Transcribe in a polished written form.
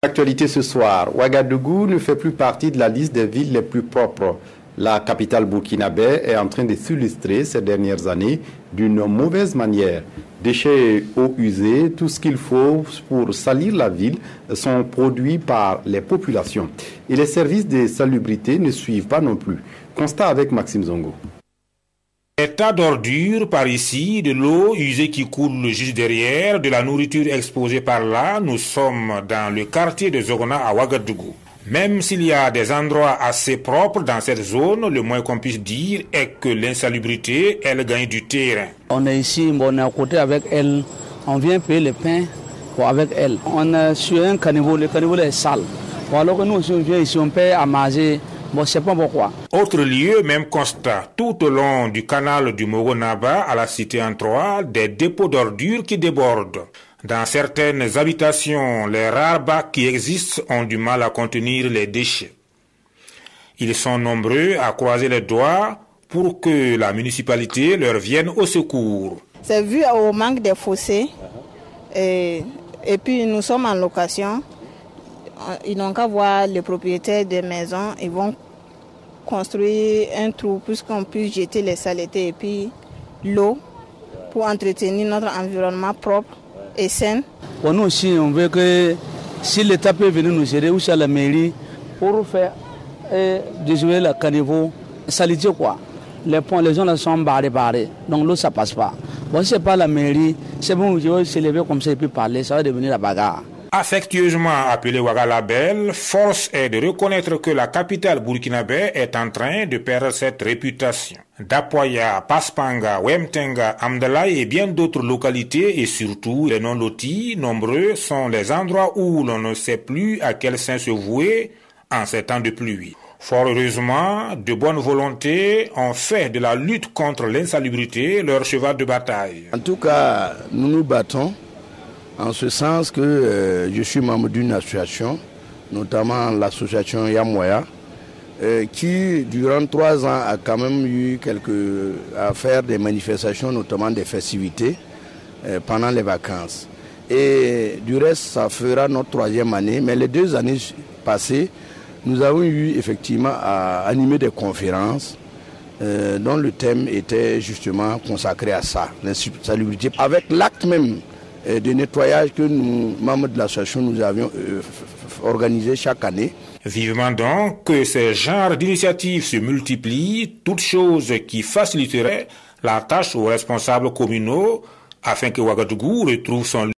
Actualité ce soir, Ouagadougou ne fait plus partie de la liste des villes les plus propres. La capitale burkinabé est en train de s'illustrer ces dernières années d'une mauvaise manière. Déchets, eau usée, tout ce qu'il faut pour salir la ville sont produits par les populations. Et les services de salubrité ne suivent pas non plus. Constat avec Maxime Zongo. Des tas d'ordures par ici, de l'eau usée qui coule juste derrière, de la nourriture exposée par là. Nous sommes dans le quartier de Zogona à Ouagadougou. Même s'il y a des endroits assez propres dans cette zone, le moins qu'on puisse dire est que l'insalubrité, elle gagne du terrain. On est ici, on est à côté avec elle, on vient payer le pain avec elle. On est sur un caniveau, le caniveau est sale. Alors que nous, si on vient ici, on paye à manger. Bon, je ne sais pas pourquoi. Autre lieu, même constat, tout au long du canal du Mogonaba à la cité en Troie, des dépôts d'ordures qui débordent. Dans certaines habitations, les rares bacs qui existent ont du mal à contenir les déchets. Ils sont nombreux à croiser les doigts pour que la municipalité leur vienne au secours. C'est vu au manque des fossés et puis nous sommes en location. Ils n'ont qu'à voir les propriétaires des maisons, ils vont construire un trou puisqu'on puisse jeter les saletés et puis l'eau pour entretenir notre environnement propre et sain. Pour nous aussi, on veut que si l'État peut venir nous aider ou à la mairie pour faire déjouer le caniveau, saleté quoi. Les ponts, les gens là sont barrés, donc l'eau ça passe pas. Bon, si c'est pas la mairie, c'est bon, je vais se lever comme ça et puis parler, ça va devenir la bagarre. Affectueusement appelée Ouagalabel, force est de reconnaître que la capitale burkinabé est en train de perdre cette réputation. Dapoya, Paspanga, Wemtenga, Amdalaï et bien d'autres localités et surtout les non-lotis, nombreux sont les endroits où l'on ne sait plus à quel saint se vouer en ces temps de pluie. Fort heureusement, de bonne volonté ont fait de la lutte contre l'insalubrité leur cheval de bataille. En tout cas, nous nous battons. En ce sens que je suis membre d'une association, notamment l'association Yamoya, qui durant 3 ans a quand même eu à faire des manifestations, notamment des festivités pendant les vacances. Et du reste, ça fera notre 3e année, mais les 2 années passées, nous avons eu effectivement à animer des conférences dont le thème était justement consacré à ça, l'insalubrité, avec l'acte même de nettoyage que nous, membres de l'association, nous avions organisé chaque année. Vivement donc que ces genres d'initiatives se multiplient, toutes choses qui faciliteraient la tâche aux responsables communaux afin que Ouagadougou retrouve son